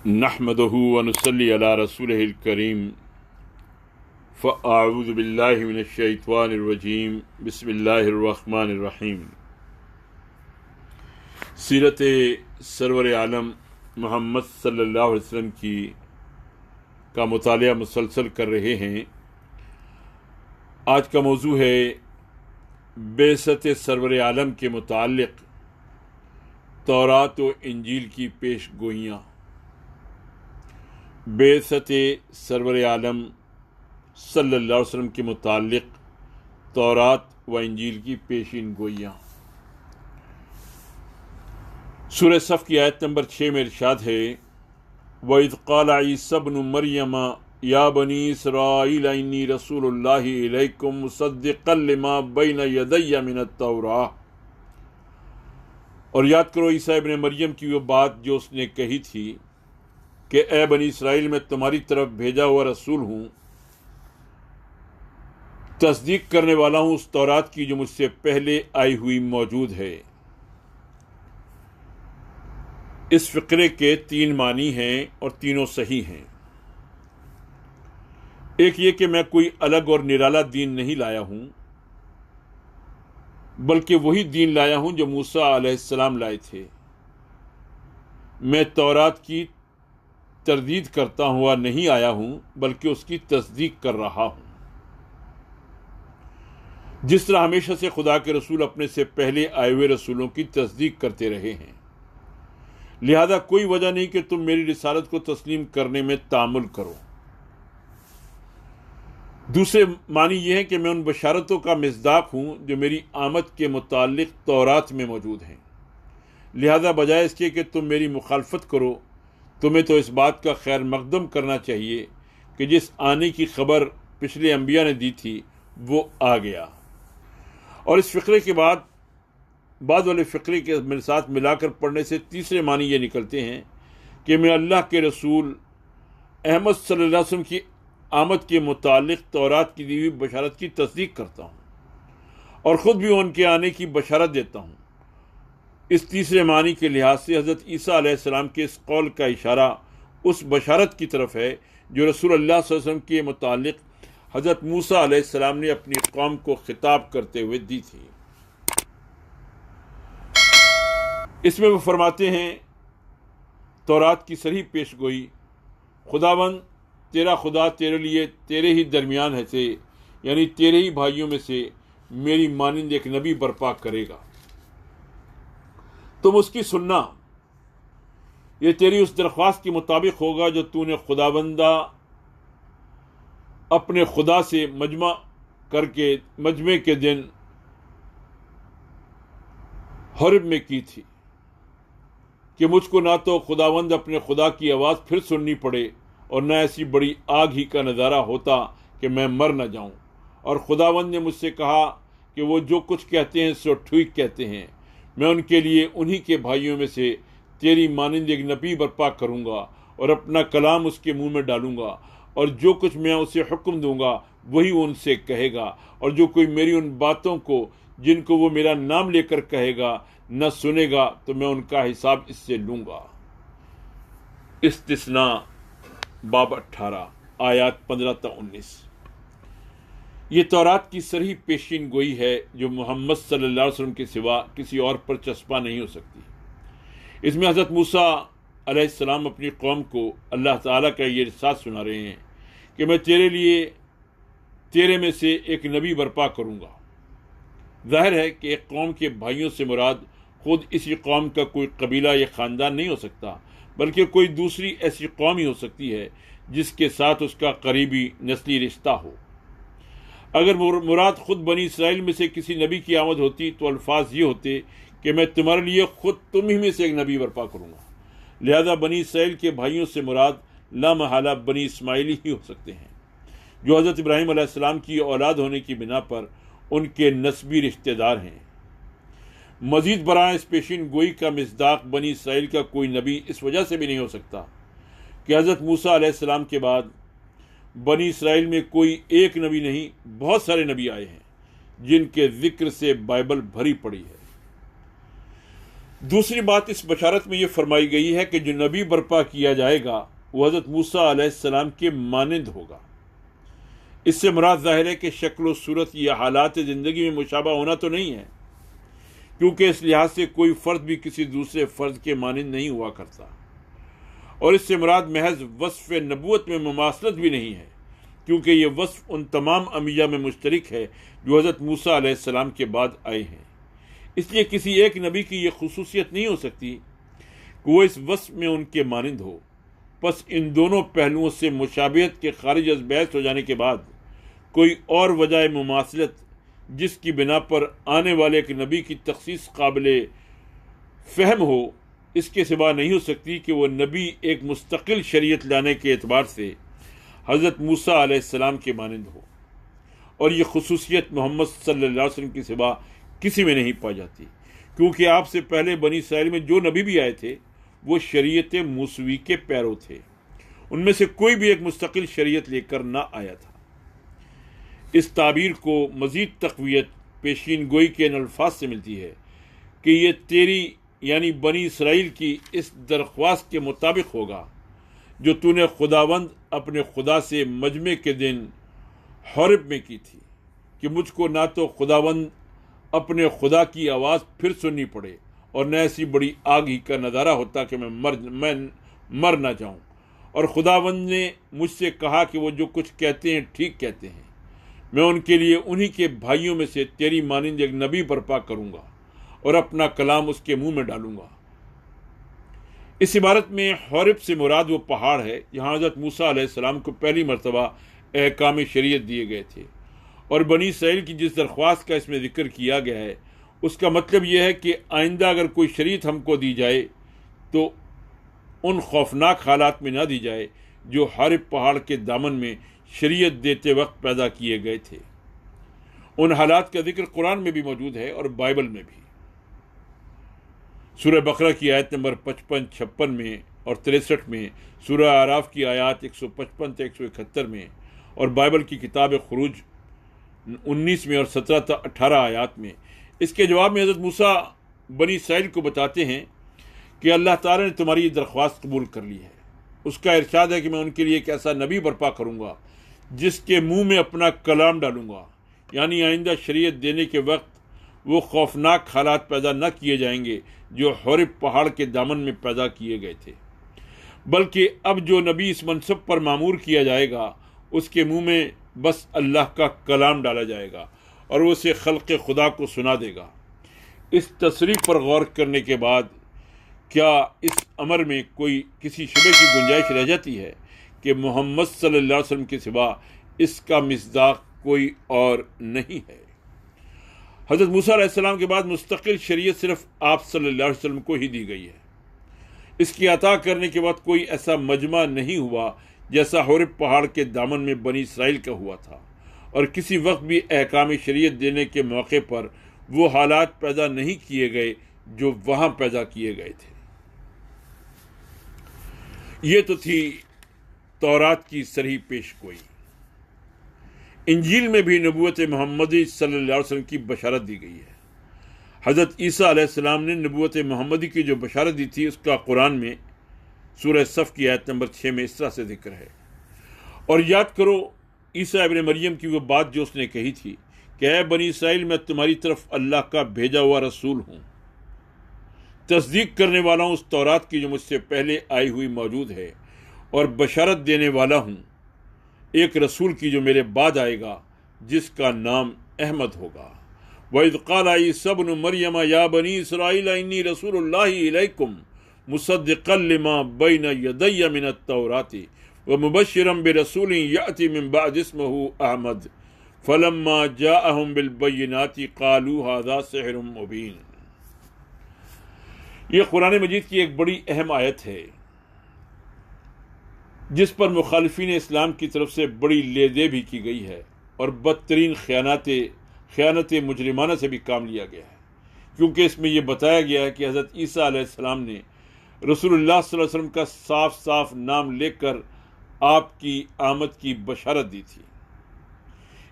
نحمده ونصلي على رسوله الكريم فأعوذ بالله من الشيطان الرجيم بسم الله الرحمن الرحیم۔ سیرت سرور عالم محمد صلی اللہ علیہ وسلم کا مطالعہ مسلسل کر رہے ہیں۔ آج کا موضوع ہے بعثت سرور عالم کے متعلق تورات و انجیل کی پیش گوئیاں۔ بعثت سرور عالم صلی اللہ علیہ وسلم کے متعلق تورات و انجیل کی پیشین گوئیاں۔ سورہ صف کی آیت نمبر 6 میں ارشاد ہے وَإِذْ قَالَ عِيسَى ابْنُ مَرْيَمَ يَا بَنِي إِسْرَائِيلَ إِنِّي رَسُولُ اللَّهِ إِلَيْكُمْ مُصَدِّقًا لِمَا بَيْنَ يَدَيَّ مِنَ التَّوْرَاةِ۔ اور یاد کرو عیسیٰ ابن مریم کی وہ بات جو اس نے کہی تھی کہ اے بنی اسرائیل میں تمہاری طرف بھیجا ہوا رسول ہوں، تصدیق کرنے والا ہوں اس تورات کی جو مجھ سے پہلے آئی ہوئی موجود ہے۔ اس فقرے کے 3 معنی ہیں اور تینوں صحیح ہیں۔ ایک یہ کہ میں کوئی الگ اور نرالا دین نہیں لایا ہوں، بلکہ وہی دین لایا ہوں جو موسیٰ علیہ السلام لائے تھے۔ میں تورات کی تردید کرتا ہوا نہیں آیا ہوں بلکہ اس کی تصدیق کر رہا ہوں۔ جس طرح ہمیشہ سے خدا کے رسول اپنے سے پہلے آئے ہوئے رسولوں کی تصدیق کرتے رہے ہیں، لہذا کوئی وجہ نہیں کہ تم میری رسالت کو تسلیم کرنے میں تعامل کرو۔ دوسرے معنی یہ ہے کہ میں ان بشارتوں کا مصداق ہوں جو میری آمد کے متعلق تورات میں موجود ہیں، لہذا بجائے اس کے کہ تم میری مخالفت کرو، تمہیں تو اس بات کا خیر مقدم کرنا چاہیے کہ جس آنے کی خبر پچھلے انبیاء نے دی تھی وہ آ گیا۔ اور اس فقرے کے بعد والے فقرے کے میرے ساتھ ملا کر پڑھنے سے تیسرے معنی یہ نکلتے ہیں کہ میں اللہ کے رسول احمد صلی اللہ علیہ وسلم کی آمد کے متعلق تورات کی دی ہوئی بشارت کی تصدیق کرتا ہوں اور خود بھی ان کے آنے کی بشارت دیتا ہوں۔ اس تیسرے معنی کے لحاظ سے حضرت عیسیٰ علیہ السلام کے اس قول کا اشارہ اس بشارت کی طرف ہے جو رسول اللہ صلی اللہ علیہ وسلم کے متعلق حضرت موسیٰ علیہ السلام نے اپنی قوم کو خطاب کرتے ہوئے دی تھی۔ اس میں وہ فرماتے ہیں تورات کی صریح پیش گوئی، خداوند تیرا خدا تیرے لیے تیرے ہی درمیان ہے سے، یعنی تیرے ہی بھائیوں میں سے میری مانند ایک نبی برپا کرے گا، تم اس کی سننا۔ یہ تیری اس درخواست کے مطابق ہوگا جو تو نے خداوندہ اپنے خدا سے مجمع کے دن حرب میں کی تھی کہ مجھ کو نہ تو خداوند اپنے خدا کی آواز پھر سننی پڑے اور نہ ایسی بڑی آگ ہی کا نظارہ ہوتا کہ میں مر نہ جاؤں۔ اور خداوند نے مجھ سے کہا کہ وہ جو کچھ کہتے ہیں سو ٹھیک کہتے ہیں، میں ان کے لیے انہی کے بھائیوں میں سے تیری مانند ایک نبی برپا کروں گا اور اپنا کلام اس کے منہ میں ڈالوں گا، اور جو کچھ میں اسے حکم دوں گا وہی وہ ان سے کہے گا، اور جو کوئی میری ان باتوں کو جن کو وہ میرا نام لے کر کہے گا نہ سنے گا تو میں ان کا حساب اس سے لوں گا۔ استثناء باب 18 آیات 15 تا 19۔ یہ تورات کی صریح پیشین گوئی ہے جو محمد صلی اللہ علیہ وسلم کے سوا کسی اور پر چسپاں نہیں ہو سکتی۔ اس میں حضرت موسیٰ علیہ السلام اپنی قوم کو اللہ تعالیٰ کا یہ ارشاد سنا رہے ہیں کہ میں تیرے میں سے ایک نبی برپا کروں گا۔ ظاہر ہے کہ ایک قوم کے بھائیوں سے مراد خود اسی قوم کا کوئی قبیلہ یا خاندان نہیں ہو سکتا، بلکہ کوئی دوسری ایسی قوم ہی ہو سکتی ہے جس کے ساتھ اس کا قریبی نسلی رشتہ ہو۔ اگر مراد خود بنی اسرائیل میں سے کسی نبی کی آمد ہوتی تو الفاظ یہ ہوتے کہ میں تمہارے لیے خود تم ہی میں سے ایک نبی برپا کروں گا، لہذا بنی اسرائیل کے بھائیوں سے مراد لا محالہ بنی اسماعیلی ہی ہو سکتے ہیں جو حضرت ابراہیم علیہ السلام کی اولاد ہونے کی بنا پر ان کے نسبی رشتہ دار ہیں۔ مزید برآں اس پیشین گوئی کا مصداق بنی اسرائیل کا کوئی نبی اس وجہ سے بھی نہیں ہو سکتا کہ حضرت موسیٰ علیہ السلام کے بعد بنی اسرائیل میں کوئی ایک نبی نہیں، بہت سارے نبی آئے ہیں جن کے ذکر سے بائبل بھری پڑی ہے۔ دوسری بات اس بشارت میں یہ فرمائی گئی ہے کہ جو نبی برپا کیا جائے گا وہ حضرت موسیٰ علیہ السلام کے مانند ہوگا۔ اس سے مراد ظاہر ہے کہ شکل و صورت یا حالات زندگی میں مشابہ ہونا تو نہیں ہے، کیونکہ اس لحاظ سے کوئی فرد بھی کسی دوسرے فرد کے مانند نہیں ہوا کرتا، اور اس سے مراد محض وصف نبوت میں مماثلت بھی نہیں ہے، کیونکہ یہ وصف ان تمام انبیاء میں مشترک ہے جو حضرت موسیٰ علیہ السلام کے بعد آئے ہیں۔ اس لیے کسی ایک نبی کی یہ خصوصیت نہیں ہو سکتی کہ وہ اس وصف میں ان کے مانند ہو۔ پس ان دونوں پہلوؤں سے مشابہت کے خارج از بحث ہو جانے کے بعد کوئی اور وجہ مماثلت جس کی بنا پر آنے والے ایک نبی کی تخصیص قابل فہم ہو، اس کے سوا نہیں ہو سکتی کہ وہ نبی ایک مستقل شریعت لانے کے اعتبار سے حضرت موسیٰ علیہ السلام کے مانند ہو، اور یہ خصوصیت محمد صلی اللہ علیہ وسلم کے سوا کسی میں نہیں پائی جاتی، کیونکہ آپ سے پہلے بنی اسرائیل میں جو نبی بھی آئے تھے وہ شریعت موسوی کے پیرو تھے، ان میں سے کوئی بھی ایک مستقل شریعت لے کر نہ آیا تھا۔ اس تعبیر کو مزید تقویت پیشین گوئی کے ان الفاظ سے ملتی ہے کہ یہ تیری یعنی بنی اسرائیل کی اس درخواست کے مطابق ہوگا جو تو نے خداوند اپنے خدا سے مجمع کے دن حورب میں کی تھی، کہ مجھ کو نہ تو خداوند اپنے خدا کی آواز پھر سننی پڑے اور نہ ایسی بڑی آگ ہی کا نظارہ ہوتا کہ میں مر نہ جاؤں، اور خداوند نے مجھ سے کہا کہ وہ جو کچھ کہتے ہیں ٹھیک کہتے ہیں، میں ان کے لیے انہی کے بھائیوں میں سے تیری مانند ایک نبی برپا کروں گا اور اپنا کلام اس کے منہ میں ڈالوں گا۔ اس عبارت میں حورب سے مراد وہ پہاڑ ہے جہاں حضرت موسیٰ علیہ السلام کو پہلی مرتبہ احکام شریعت دیے گئے تھے، اور بنی اسرائیل کی جس درخواست کا اس میں ذکر کیا گیا ہے اس کا مطلب یہ ہے کہ آئندہ اگر کوئی شریعت ہم کو دی جائے تو ان خوفناک حالات میں نہ دی جائے جو حورب پہاڑ کے دامن میں شریعت دیتے وقت پیدا کیے گئے تھے۔ ان حالات کا ذکر قرآن میں بھی موجود ہے اور بائبل میں بھی۔ سورہ بقرہ کی آیت نمبر 55، 56 میں اور 63 میں، سورہ اعراف کی آیات 155 سے 171 میں، اور بائبل کی کتاب خروج 19 میں اور 17 تا 18 آیات میں۔ اس کے جواب میں حضرت موسیٰ بنی اسرائیل کو بتاتے ہیں کہ اللہ تعالیٰ نے تمہاری یہ درخواست قبول کر لی ہے۔ اس کا ارشاد ہے کہ میں ان کے لیے ایک ایسا نبی برپا کروں گا جس کے منہ میں اپنا کلام ڈالوں گا، یعنی آئندہ شریعت دینے کے وقت وہ خوفناک حالات پیدا نہ کیے جائیں گے جو حورب پہاڑ کے دامن میں پیدا کیے گئے تھے، بلکہ اب جو نبی اس منصب پر مامور کیا جائے گا اس کے منہ میں بس اللہ کا کلام ڈالا جائے گا اور وہ اسے خلق خدا کو سنا دے گا۔ اس تصریح پر غور کرنے کے بعد کیا اس امر میں کوئی کسی شبے کی گنجائش رہ جاتی ہے کہ محمد صلی اللہ علیہ وسلم کے سوا اس کا مصداق کوئی اور نہیں ہے؟ حضرت موسیٰ علیہ السلام کے بعد مستقل شریعت صرف آپ صلی اللہ علیہ وسلم کو ہی دی گئی ہے۔ اس کی عطا کرنے کے بعد کوئی ایسا مجمع نہیں ہوا جیسا حورب پہاڑ کے دامن میں بنی اسرائیل کا ہوا تھا، اور کسی وقت بھی احکام شریعت دینے کے موقع پر وہ حالات پیدا نہیں کیے گئے جو وہاں پیدا کیے گئے تھے۔ یہ تو تھی تورات کی صریح پیش گوئی۔ انجیل میں بھی نبوت محمدی صلی اللہ علیہ وسلم کی بشارت دی گئی ہے۔ حضرت عیسیٰ علیہ السلام نے نبوت محمدی کی جو بشارت دی تھی اس کا قرآن میں سورہ صف کی آیت نمبر 6 میں اس طرح سے ذکر ہے، اور یاد کرو عیسیٰ ابن مریم کی وہ بات جو اس نے کہی تھی کہ اے بنی اسرائیل، میں تمہاری طرف اللہ کا بھیجا ہوا رسول ہوں، تصدیق کرنے والا ہوں اس تورات کی جو مجھ سے پہلے آئی ہوئی موجود ہے، اور بشارت دینے والا ہوں ایک رسول کی جو میرے بعد آئے گا جس کا نام احمد ہوگا۔ وَإِذْ قَالَ عِيسَىٰ ابْنُ مَرْيَمَ يَا بَنِي إِسْرَائِيلَ إِنِّي رَسُولُ اللَّهِ إِلَيْكُمْ مُصَدِّقًا لِمَا بَيْنَ يَدَيَّ مِنَ التَّوْرَاةِ وَمُبَشِّرًا بِرَسُولٍ يَأْتِي مِن بَعْدِي اسْمُهُ أَحْمَدُ فَلَمَّا جَاءَهُم بِالْبَيِّنَاتِ قَالُوا هَٰذَا سِحْرٌ مُّبِينٌ۔ یہ قرآن مجید کی ایک بڑی اہم آیت ہے جس پر مخالفین اسلام کی طرف سے بڑی لے دے بھی کی گئی ہے، اور بدترین خیانت مجرمانہ سے بھی کام لیا گیا ہے، کیونکہ اس میں یہ بتایا گیا ہے کہ حضرت عیسیٰ علیہ السلام نے رسول اللہ صلی اللہ علیہ وسلم کا صاف صاف نام لے کر آپ کی آمد کی بشارت دی تھی۔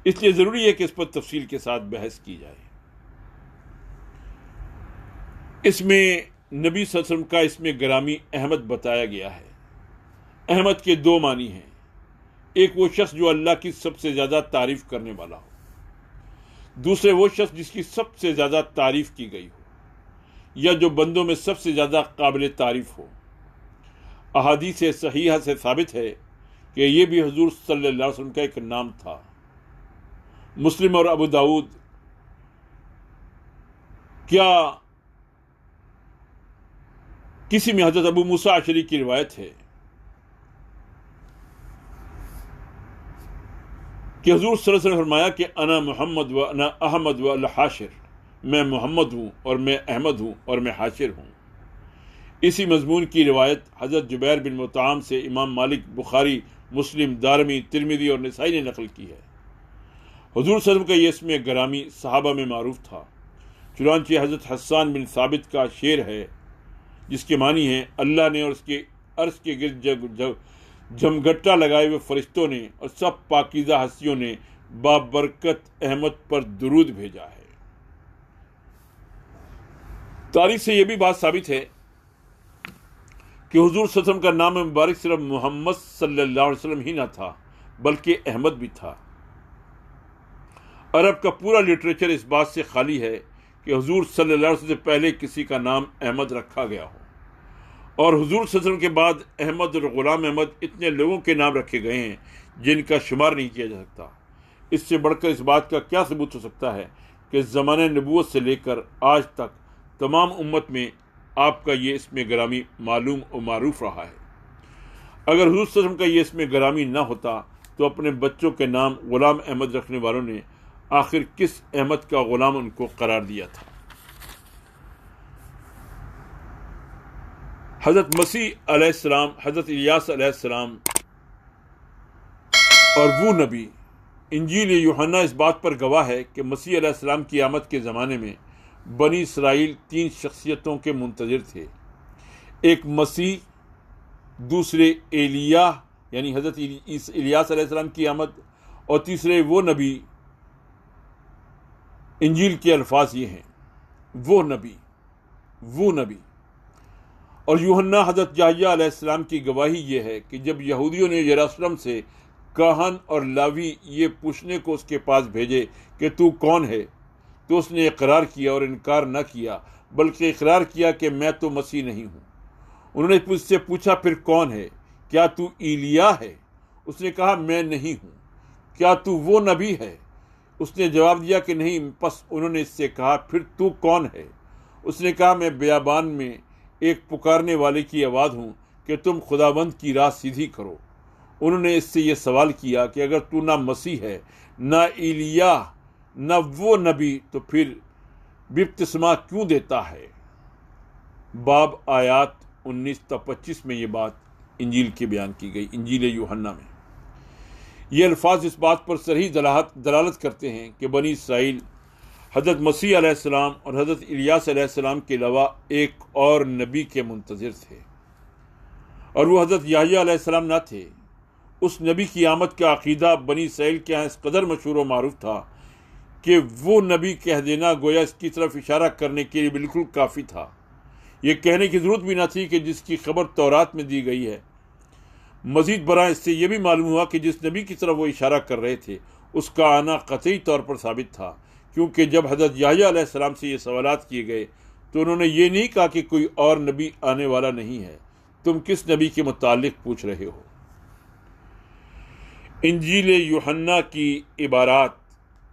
اس لیے ضروری ہے کہ اس پر تفصیل کے ساتھ بحث کی جائے۔ اس میں نبی صلی اللہ علیہ وسلم کا اسم گرامی احمد بتایا گیا ہے۔ احمد کے دو معنی ہیں، ایک وہ شخص جو اللہ کی سب سے زیادہ تعریف کرنے والا ہو، دوسرے وہ شخص جس کی سب سے زیادہ تعریف کی گئی ہو یا جو بندوں میں سب سے زیادہ قابل تعریف ہو۔ احادیث صحیحہ سے ثابت ہے کہ یہ بھی حضور صلی اللہ علیہ وسلم کا ایک نام تھا۔ مسلم اور ابو داؤد کیا کسی میں حضرت ابو موسیٰ اشعری کی روایت ہے کہ حضور صلی اللہ علیہ وسلم نے فرمایا کہ انا محمد و انا احمد و الحاشر، میں محمد ہوں اور میں احمد ہوں اور میں حاشر ہوں۔ اسی مضمون کی روایت حضرت جبیر بن مطعم سے امام مالک، بخاری، مسلم، دارمی، ترمذی اور نسائی نے نقل کی ہے۔ حضور صلی اللہ علیہ وسلم کا یہ اسم گرامی صحابہ میں معروف تھا، چنانچہ حضرت حسان بن ثابت کا شعر ہے جس کے معنی ہے اللہ نے اور اس کے عرش کے گرد جمگٹا لگائے ہوئے فرشتوں نے اور سب پاکیزہ ہستیوں نے بابرکت احمد پر درود بھیجا ہے۔ تاریخ سے یہ بھی بات ثابت ہے کہ حضور صلی اللہ علیہ وسلم کا نام مبارک صرف محمد صلی اللہ علیہ وسلم ہی نہ تھا بلکہ احمد بھی تھا۔ عرب کا پورا لٹریچر اس بات سے خالی ہے کہ حضور صلی اللہ علیہ وسلم سے پہلے کسی کا نام احمد رکھا گیا ہو، اور حضور صلی اللہ علیہ وسلم کے بعد احمد اور غلام احمد اتنے لوگوں کے نام رکھے گئے ہیں جن کا شمار نہیں کیا جا سکتا۔ اس سے بڑھ کر اس بات کا کیا ثبوت ہو سکتا ہے کہ زمانہ نبوت سے لے کر آج تک تمام امت میں آپ کا یہ اسم گرامی معلوم و معروف رہا ہے۔ اگر حضور صلی اللہ علیہ وسلم کا یہ اسم گرامی نہ ہوتا تو اپنے بچوں کے نام غلام احمد رکھنے والوں نے آخر کس احمد کا غلام ان کو قرار دیا تھا؟ حضرت مسیح علیہ السلام، حضرت الیاس علیہ السلام اور وہ نبی، انجیل یوحنا اس بات پر گواہ ہے کہ مسیح علیہ السلام کی آمد کے زمانے میں بنی اسرائیل تین شخصیتوں کے منتظر تھے، ایک مسیح، دوسرے ایلیاہ یعنی حضرت الیاس علیہ السلام کی آمد، اور تیسرے وہ نبی۔ انجیل کے الفاظ یہ ہیں، وہ نبی، وہ نبی۔ اور یوحنا حضرت یحییٰ علیہ السلام کی گواہی یہ ہے کہ جب یہودیوں نے یروشلم سے کاہن اور لاوی یہ پوچھنے کو اس کے پاس بھیجے کہ تو کون ہے، تو اس نے اقرار کیا اور انکار نہ کیا بلکہ اقرار کیا کہ میں تو مسیح نہیں ہوں۔ انہوں نے مجھ سے پوچھا پھر کون ہے؟ کیا تو ایلیاہ ہے؟ اس نے کہا میں نہیں ہوں۔ کیا تو وہ نبی ہے؟ اس نے جواب دیا کہ نہیں۔ پس انہوں نے اس سے کہا پھر تو کون ہے؟ اس نے کہا میں بیابان میں ایک پکارنے والے کی آواز ہوں کہ تم خداوند کی راہ سیدھی کرو۔ انہوں نے اس سے یہ سوال کیا کہ اگر تو نہ مسیح ہے، نہ ایلیاہ، نہ وہ نبی، تو پھر بپتسمہ کیوں دیتا ہے؟ باب آیات 19 تا 25 میں یہ بات انجیل کی بیان کی گئی، انجیل یوحنا میں۔ یہ الفاظ اس بات پر صریح دلالت کرتے ہیں کہ بنی اسرائیل حضرت مسیح علیہ السلام اور حضرت الیاس علیہ السلام کے علاوہ ایک اور نبی کے منتظر تھے، اور وہ حضرت یحییٰ علیہ السلام نہ تھے۔ اس نبی کی آمد کا عقیدہ بنی اسرائیل کے ہاں اس قدر مشہور و معروف تھا کہ وہ نبی کہہ دینا گویا اس کی طرف اشارہ کرنے کے لیے بالکل کافی تھا۔ یہ کہنے کی ضرورت بھی نہ تھی کہ جس کی خبر تورات میں دی گئی ہے۔ مزید برآں اس سے یہ بھی معلوم ہوا کہ جس نبی کی طرف وہ اشارہ کر رہے تھے اس کا آنا قطعی طور پر ثابت تھا، کیونکہ جب حضرت یحییٰ علیہ السلام سے یہ سوالات کیے گئے تو انہوں نے یہ نہیں کہا کہ کوئی اور نبی آنے والا نہیں ہے، تم کس نبی کے متعلق پوچھ رہے ہو؟ انجیل یوحنا کی عبارات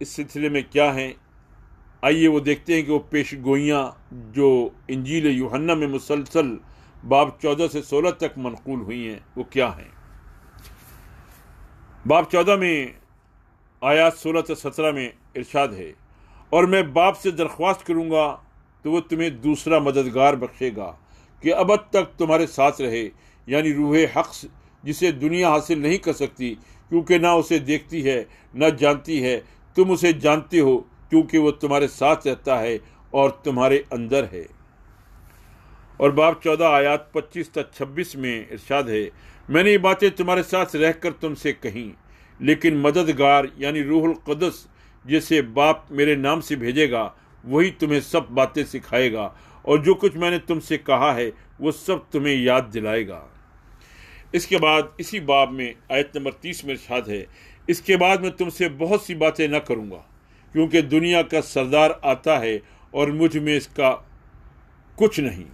اس سلسلے میں کیا ہیں؟ آئیے وہ دیکھتے ہیں کہ وہ پیش گوئیاں جو انجیل یوحنا میں مسلسل باب 14 سے 16 تک منقول ہوئی ہیں وہ کیا ہیں۔ باب 14 میں آیات 16 سے 17 میں ارشاد ہے، اور میں باپ سے درخواست کروں گا تو وہ تمہیں دوسرا مددگار بخشے گا کہ ابد تک تمہارے ساتھ رہے، یعنی روح حق جسے دنیا حاصل نہیں کر سکتی کیونکہ نہ اسے دیکھتی ہے نہ جانتی ہے، تم اسے جانتے ہو کیونکہ وہ تمہارے ساتھ رہتا ہے اور تمہارے اندر ہے۔ اور باب 14 آیات 25 تا 26 میں ارشاد ہے، میں نے یہ باتیں تمہارے ساتھ رہ کر تم سے کہیں، لیکن مددگار یعنی روح القدس جسے باپ میرے نام سے بھیجے گا وہی تمہیں سب باتیں سکھائے گا اور جو کچھ میں نے تم سے کہا ہے وہ سب تمہیں یاد دلائے گا۔ اس کے بعد اسی باب میں آیت نمبر 30 میں ارشاد ہے، اس کے بعد میں تم سے بہت سی باتیں نہ کروں گا، کیونکہ دنیا کا سردار آتا ہے اور مجھ میں اس کا کچھ نہیں۔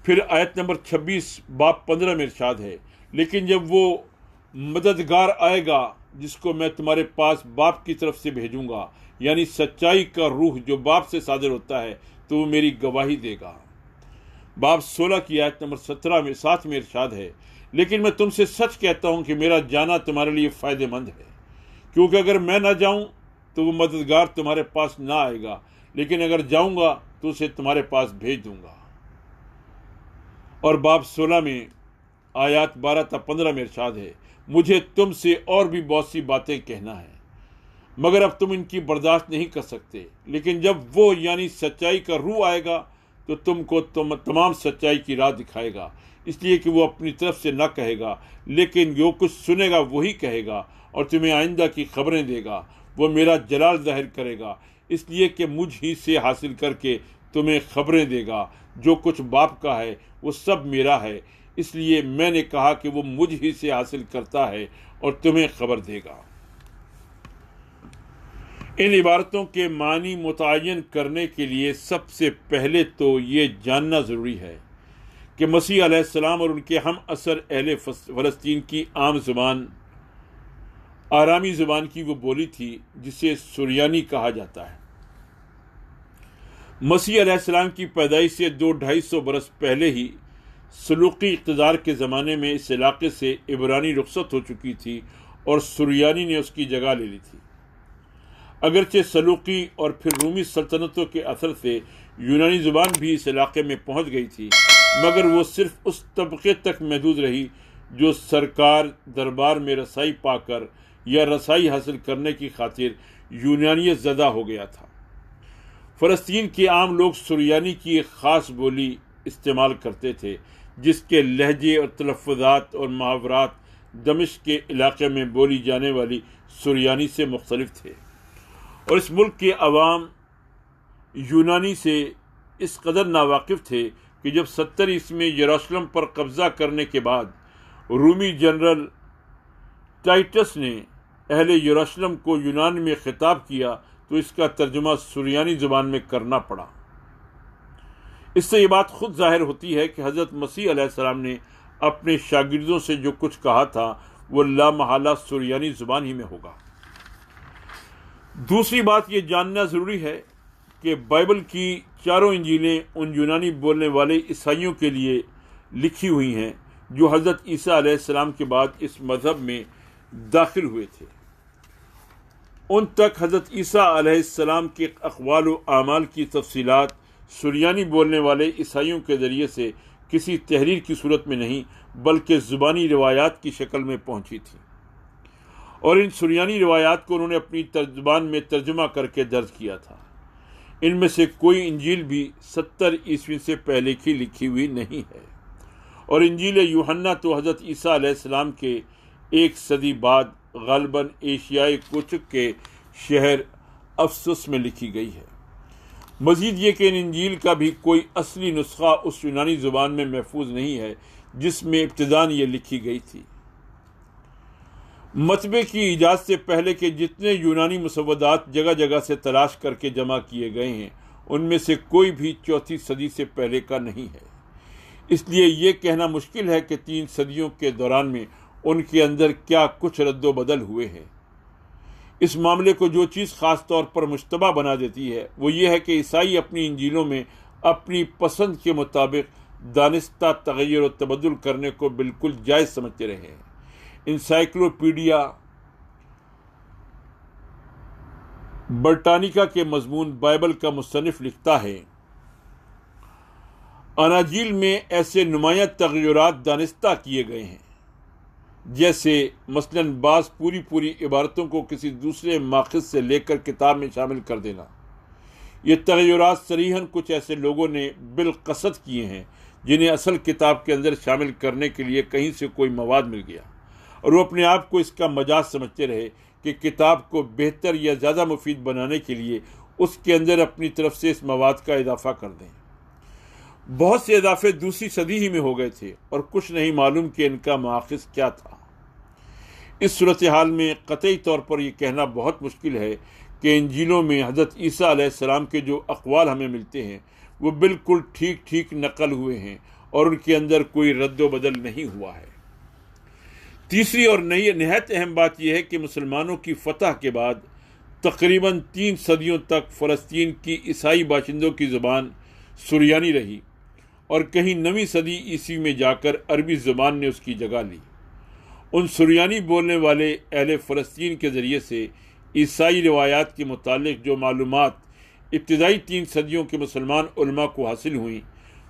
پھر آیت نمبر 26 باب 15 میں ارشاد ہے، لیکن جب وہ مددگار آئے گا جس کو میں تمہارے پاس باپ کی طرف سے بھیجوں گا، یعنی سچائی کا روح جو باپ سے صادر ہوتا ہے، تو وہ میری گواہی دے گا۔ باب 16 کی آیت نمبر 7 میں ارشاد ہے، لیکن میں تم سے سچ کہتا ہوں کہ میرا جانا تمہارے لیے فائدہ مند ہے، کیونکہ اگر میں نہ جاؤں تو وہ مددگار تمہارے پاس نہ آئے گا، لیکن اگر جاؤں گا تو اسے تمہارے پاس بھیج دوں گا۔ اور باب 16 میں آیات 12 تا 15 میں ارشاد ہے، مجھے تم سے اور بھی بہت سی باتیں کہنا ہے، مگر اب تم ان کی برداشت نہیں کر سکتے، لیکن جب وہ یعنی سچائی کا روح آئے گا تو تم کو تمام سچائی کی راہ دکھائے گا، اس لیے کہ وہ اپنی طرف سے نہ کہے گا، لیکن جو کچھ سنے گا وہی کہے گا، اور تمہیں آئندہ کی خبریں دے گا۔ وہ میرا جلال ظاہر کرے گا، اس لیے کہ مجھ ہی سے حاصل کر کے تمہیں خبریں دے گا۔ جو کچھ باپ کا ہے وہ سب میرا ہے، اس لیے میں نے کہا کہ وہ مجھ ہی سے حاصل کرتا ہے اور تمہیں خبر دے گا۔ ان عبارتوں کے معنی متعین کرنے کے لیے سب سے پہلے تو یہ جاننا ضروری ہے کہ مسیح علیہ السلام اور ان کے ہم عصر اہل فلسطین کی عام زبان آرامی زبان کی وہ بولی تھی جسے سریانی کہا جاتا ہے۔ مسیح علیہ السلام کی پیدائش سے 200-250 برس پہلے ہی سلوقی اقتدار کے زمانے میں اس علاقے سے عبرانی رخصت ہو چکی تھی اور سریانی نے اس کی جگہ لے لی تھی۔ اگرچہ سلوقی اور پھر رومی سلطنتوں کے اثر سے یونانی زبان بھی اس علاقے میں پہنچ گئی تھی، مگر وہ صرف اس طبقے تک محدود رہی جو سرکار دربار میں رسائی پا کر یا رسائی حاصل کرنے کی خاطر یونانیت زدہ ہو گیا تھا۔ فلسطین کے عام لوگ سریانی کی ایک خاص بولی استعمال کرتے تھے، جس کے لہجے اور تلفظات اور محاورات دمشق کے علاقے میں بولی جانے والی سریانی سے مختلف تھے، اور اس ملک کے عوام یونانی سے اس قدر ناواقف تھے کہ جب 70 عیسوی میں یروشلم پر قبضہ کرنے کے بعد رومی جنرل ٹائٹس نے اہل یروشلم کو یونان میں خطاب کیا تو اس کا ترجمہ سریانی زبان میں کرنا پڑا۔ اس سے یہ بات خود ظاہر ہوتی ہے کہ حضرت مسیح علیہ السلام نے اپنے شاگردوں سے جو کچھ کہا تھا وہ لامحالہ سریانی زبان ہی میں ہوگا۔ دوسری بات یہ جاننا ضروری ہے کہ بائبل کی 4 انجیلیں ان یونانی بولنے والے عیسائیوں کے لیے لکھی ہوئی ہیں جو حضرت عیسیٰ علیہ السلام کے بعد اس مذہب میں داخل ہوئے تھے۔ ان تک حضرت عیسیٰ علیہ السلام کے اقوال و اعمال کی تفصیلات سریانی بولنے والے عیسائیوں کے ذریعے سے کسی تحریر کی صورت میں نہیں بلکہ زبانی روایات کی شکل میں پہنچی تھی، اور ان سریانی روایات کو انہوں نے اپنی زبان میں ترجمہ کر کے درج کیا تھا۔ ان میں سے کوئی انجیل بھی 70 عیسوی سے پہلے کی لکھی ہوئی نہیں ہے، اور انجیل یوحنا تو حضرت عیسیٰ علیہ السلام کے 1 صدی بعد غالباً ایشیائی کوچک کے شہر افسس میں لکھی گئی ہے۔ مزید یہ کہ ان انجیل کا بھی کوئی اصلی نسخہ اس یونانی زبان میں محفوظ نہیں ہے جس میں ابتداً یہ لکھی گئی تھی۔ مطبعے کی ایجاد سے پہلے کے جتنے یونانی مسودات جگہ جگہ سے تلاش کر کے جمع کیے گئے ہیں ان میں سے کوئی بھی 4 صدی سے پہلے کا نہیں ہے، اس لیے یہ کہنا مشکل ہے کہ 3 صدیوں کے دوران میں ان کے اندر کیا کچھ رد و بدل ہوئے ہیں۔ اس معاملے کو جو چیز خاص طور پر مشتبہ بنا دیتی ہے وہ یہ ہے کہ عیسائی اپنی انجیلوں میں اپنی پسند کے مطابق دانستہ تغیر و تبدل کرنے کو بالکل جائز سمجھتے رہے ہیں۔ انسائکلوپیڈیا برٹانیکا کے مضمون بائبل کا مصنف لکھتا ہے، اناجیل میں ایسے نمایاں تغیرات دانستہ کیے گئے ہیں، جیسے مثلاً بعض پوری عبارتوں کو کسی دوسرے ماخذ سے لے کر کتاب میں شامل کر دینا۔ یہ تغیرات صریحاً کچھ ایسے لوگوں نے بالقصد کیے ہیں جنہیں اصل کتاب کے اندر شامل کرنے کے لیے کہیں سے کوئی مواد مل گیا، اور وہ اپنے آپ کو اس کا مجاز سمجھتے رہے کہ کتاب کو بہتر یا زیادہ مفید بنانے کے لیے اس کے اندر اپنی طرف سے اس مواد کا اضافہ کر دیں۔ بہت سے اضافے دوسری صدی ہی میں ہو گئے تھے اور کچھ نہیں معلوم کہ ان کا ماخذ کیا تھا۔ اس صورتحال میں قطعی طور پر یہ کہنا بہت مشکل ہے کہ انجیلوں میں حضرت عیسیٰ علیہ السلام کے جو اقوال ہمیں ملتے ہیں وہ بالکل ٹھیک ٹھیک نقل ہوئے ہیں اور ان کے اندر کوئی رد و بدل نہیں ہوا ہے۔ تیسری اور نہایت اہم بات یہ ہے کہ مسلمانوں کی فتح کے بعد تقریباً 3 صدیوں تک فلسطین کی عیسائی باشندوں کی زبان سریانی رہی اور کہیں 9ویں صدی عیسوی میں جا کر عربی زبان نے اس کی جگہ لی۔ ان سریانی بولنے والے اہل فلسطین کے ذریعے سے عیسائی روایات کے متعلق جو معلومات ابتدائی 3 صدیوں کے مسلمان علماء کو حاصل ہوئیں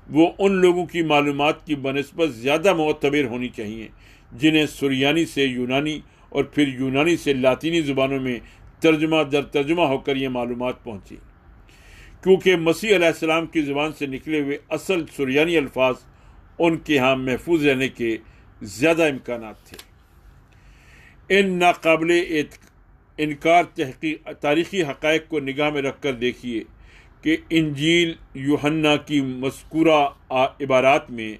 وہ ان لوگوں کی معلومات کی بنسبت زیادہ معتبر ہونی چاہیے جنہیں سریانی سے یونانی اور پھر یونانی سے لاطینی زبانوں میں ترجمہ در ترجمہ ہو کر یہ معلومات پہنچی، کیونکہ مسیح علیہ السلام کی زبان سے نکلے ہوئے اصل سریانی الفاظ ان کے ہاں محفوظ رہنے کے زیادہ امکانات تھے۔ ان ناقابل انکار تاریخی حقائق کو نگاہ میں رکھ کر دیکھیے کہ انجیل یوحنا کی مذکورہ عبارات میں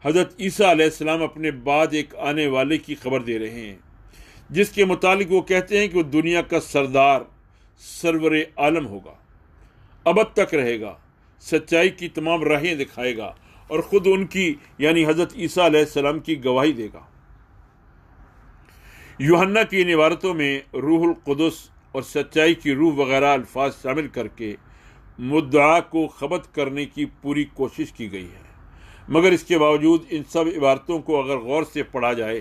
حضرت عیسیٰ علیہ السلام اپنے بعد ایک آنے والے کی خبر دے رہے ہیں، جس کے متعلق وہ کہتے ہیں کہ وہ دنیا کا سردار سرور عالم ہوگا، ابد تک رہے گا، سچائی کی تمام راہیں دکھائے گا اور خود ان کی یعنی حضرت عیسیٰ علیہ السلام کی گواہی دے گا۔ یوحنا کی ان عبارتوں میں روح القدس اور سچائی کی روح وغیرہ الفاظ شامل کر کے مدعا کو ثابت کرنے کی پوری کوشش کی گئی ہے، مگر اس کے باوجود ان سب عبارتوں کو اگر غور سے پڑھا جائے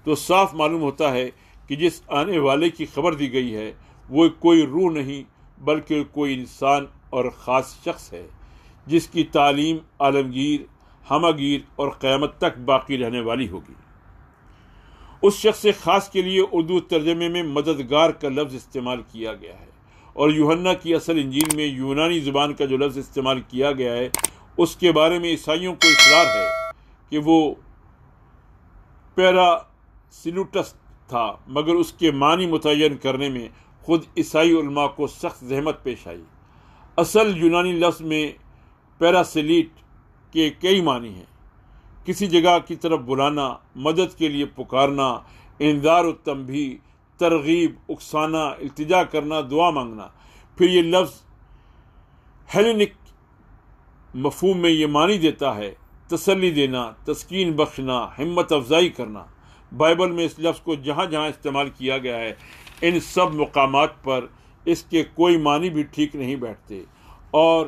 تو صاف معلوم ہوتا ہے کہ جس آنے والے کی خبر دی گئی ہے وہ کوئی روح نہیں بلکہ کوئی انسان اور خاص شخص ہے جس کی تعلیم عالمگیر، ہمہ گیر اور قیامت تک باقی رہنے والی ہوگی۔ اس شخص خاص کے لیے اردو ترجمے میں مددگار کا لفظ استعمال کیا گیا ہے، اور یوحنا کی اصل انجیل میں یونانی زبان کا جو لفظ استعمال کیا گیا ہے اس کے بارے میں عیسائیوں کو اصرار ہے کہ وہ پیراسیلوٹس تھا، مگر اس کے معنی متعین کرنے میں خود عیسائی علماء کو سخت زحمت پیش آئی۔ اصل یونانی لفظ میں پیراسیلیٹ کے کئی معنی ہیں، کسی جگہ کی طرف بلانا، مدد کے لیے پکارنا، انذار و تنبیہ، ترغیب، اکسانا، التجا کرنا، دعا مانگنا۔ پھر یہ لفظ ہیلینک مفہوم میں یہ معنی دیتا ہے تسلی دینا، تسکین بخشنا، ہمت افزائی کرنا۔ بائبل میں اس لفظ کو جہاں جہاں استعمال کیا گیا ہے ان سب مقامات پر اس کے کوئی معنی بھی ٹھیک نہیں بیٹھتے، اور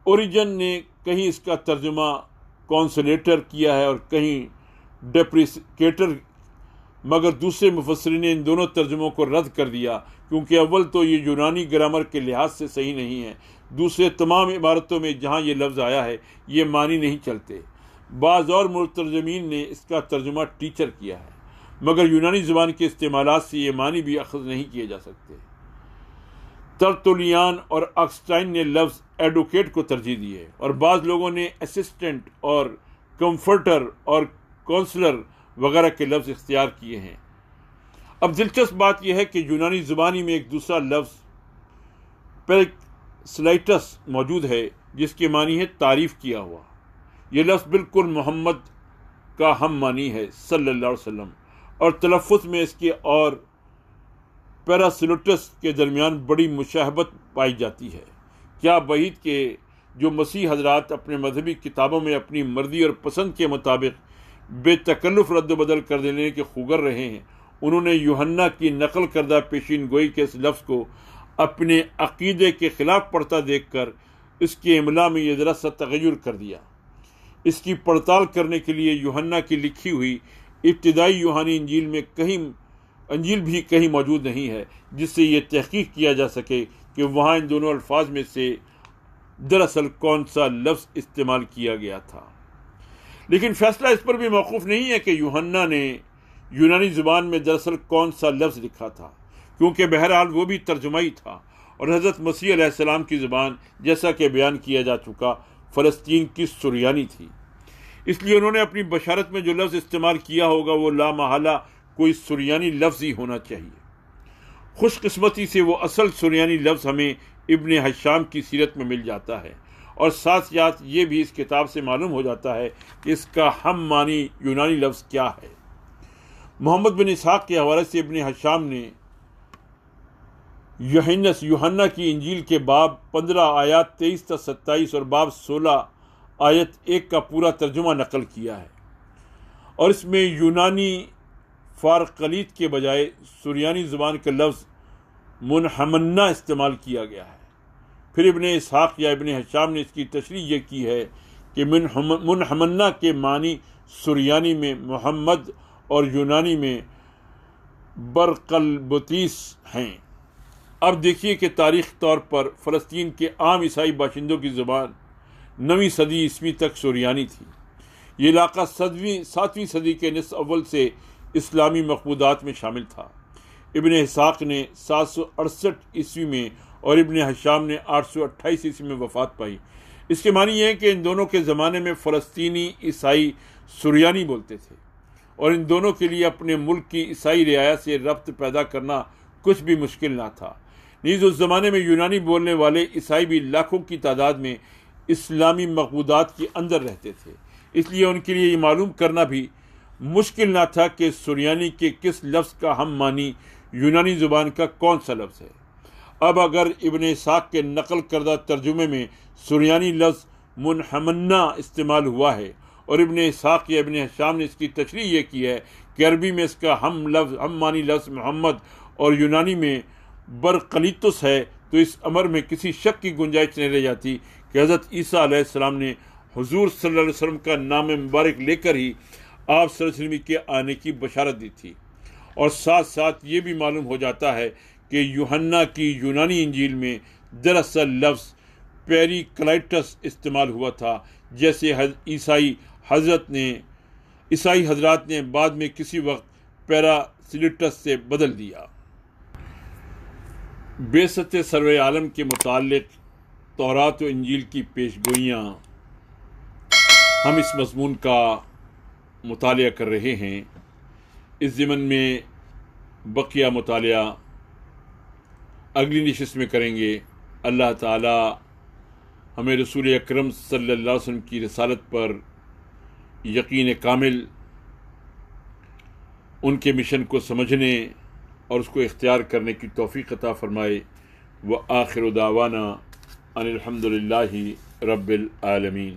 اوریجن نے کہیں اس کا ترجمہ کونسولیٹر کیا ہے اور کہیں ڈیپریکیٹر، مگر دوسرے مفسرین نے ان دونوں ترجموں کو رد کر دیا، کیونکہ اول تو یہ یونانی گرامر کے لحاظ سے صحیح نہیں ہے، دوسرے تمام عبارتوں میں جہاں یہ لفظ آیا ہے یہ معنی نہیں چلتے۔ بعض اور مترجمین نے اس کا ترجمہ ٹیچر کیا ہے، مگر یونانی زبان کے استعمالات سے یہ معنی بھی اخذ نہیں کیے جا سکتے۔ ترتولیان اور اکسٹائن نے لفظ ایڈوکیٹ کو ترجیح دی ہے، اور بعض لوگوں نے اسسٹنٹ اور کمفرٹر اور کونسلر وغیرہ کے لفظ اختیار کیے ہیں۔ اب دلچسپ بات یہ ہے کہ یونانی زبانی میں ایک دوسرا لفظ پیرکسلیٹس موجود ہے جس کے معنی ہے تعریف کیا ہوا۔ یہ لفظ بالکل محمد کا ہم معنی ہے صلی اللہ علیہ وسلم، اور تلفظ میں اس کے اور پیراسیلوٹس کے درمیان بڑی مشابہت پائی جاتی ہے۔ کیا بعید کہ جو مسیح حضرات اپنے مذہبی کتابوں میں اپنی مرضی اور پسند کے مطابق بے تکلف رد و بدل کر دینے کے خوگر رہے ہیں، انہوں نے یوحنا کی نقل کردہ پیشین گوئی کے اس لفظ کو اپنے عقیدے کے خلاف پڑھتا دیکھ کر اس کے املا میں یہ ذرا سا تغیر کر دیا۔ اس کی پڑتال کرنے کے لیے یوحنا کی لکھی ہوئی ابتدائی یوحانی انجیل بھی کہیں موجود نہیں ہے جس سے یہ تحقیق کیا جا سکے کہ وہاں ان دونوں الفاظ میں سے دراصل کون سا لفظ استعمال کیا گیا تھا۔ لیکن فیصلہ اس پر بھی موقوف نہیں ہے کہ یوحنا نے یونانی زبان میں دراصل کون سا لفظ لکھا تھا، کیونکہ بہرحال وہ بھی ترجمہ ہی تھا، اور حضرت مسیح علیہ السلام کی زبان جیسا کہ بیان کیا جا چکا فلسطین کی سریانی تھی۔ اس لیے انہوں نے اپنی بشارت میں جو لفظ استعمال کیا ہوگا وہ لا محالہ کوئی سریانی لفظ ہی ہونا چاہیے۔ خوش قسمتی سے وہ اصل سریانی لفظ ہمیں ابن حشام کی سیرت میں مل جاتا ہے، اور ساتھ ساتھ یہ بھی اس کتاب سے معلوم ہو جاتا ہے کہ اس کا ہم معنی یونانی لفظ کیا ہے۔ محمد بن اسحاق کے حوالے سے ابن حشام نے یوحنا کی انجیل کے باب 15 آیات 23 تا 27 اور باب 16 آیت 1 کا پورا ترجمہ نقل کیا ہے، اور اس میں یونانی فارقلیت کے بجائے سریانی زبان کا لفظ منحمنا استعمال کیا گیا ہے۔ پھر ابن اسحاق یا ابن حشام نے اس کی تشریح یہ کی ہے کہ منحمنا کے معنی سریانی میں محمد اور یونانی میں برقلبطیس ہیں۔ اب دیکھیے کہ تاریخ طور پر فلسطین کے عام عیسائی باشندوں کی زبان 9ویں صدی عیسوی تک سریانی تھی۔ یہ علاقہ 7ویں صدی کے نصف اول سے اسلامی مقبوضات میں شامل تھا۔ ابن اسحاق نے 768 عیسوی میں اور ابن حشام نے 828 عیسوی میں وفات پائی۔ اس کے معنی یہ ہے کہ ان دونوں کے زمانے میں فلسطینی عیسائی سریانی بولتے تھے، اور ان دونوں کے لیے اپنے ملک کی عیسائی رعایا سے ربط پیدا کرنا کچھ بھی مشکل نہ تھا۔ نیز اس زمانے میں یونانی بولنے والے عیسائی بھی لاکھوں کی تعداد میں اسلامی مقبوضات کے اندر رہتے تھے، اس لیے ان کے لیے یہ معلوم کرنا بھی مشکل نہ تھا کہ سریانی کے کس لفظ کا ہم معنی یونانی زبان کا کون سا لفظ ہے۔ اب اگر ابن اسحاق کے نقل کردہ ترجمے میں سریانی لفظ منحمنا استعمال ہوا ہے اور ابن اسحاق یا ابن حشام نے اس کی تشریح یہ کی ہے کہ عربی میں اس کا ہم معنی لفظ محمد اور یونانی میں برقلیتس ہے، تو اس امر میں کسی شک کی گنجائش نہیں رہ جاتی کہ حضرت عیسیٰ علیہ السلام نے حضور صلی اللہ علیہ وسلم کا نام مبارک لے کر ہی آپ صلی اللہ علیہ وسلم کے آنے کی بشارت دی تھی۔ اور ساتھ ساتھ یہ بھی معلوم ہو جاتا ہے کہ یوحنا کی یونانی انجیل میں دراصل لفظ پیریکلائٹس استعمال ہوا تھا، جیسے عیسائی حضرات نے بعد میں کسی وقت پیراسلیٹس سے بدل دیا۔ بعثت سرور عالم کے متعلق تورات و انجیل کی پیشگوئیاں، ہم اس مضمون کا مطالعہ کر رہے ہیں۔ اس ضمن میں بقیہ مطالعہ اگلی نشست میں کریں گے۔ اللہ تعالی ہمیں رسول اکرم صلی اللہ علیہ وسلم کی رسالت پر یقین کامل، ان کے مشن کو سمجھنے اور اس کو اختیار کرنے کی توفیق عطا فرمائے۔ وآخر دعوانا ان الحمد للہ رب العالمین۔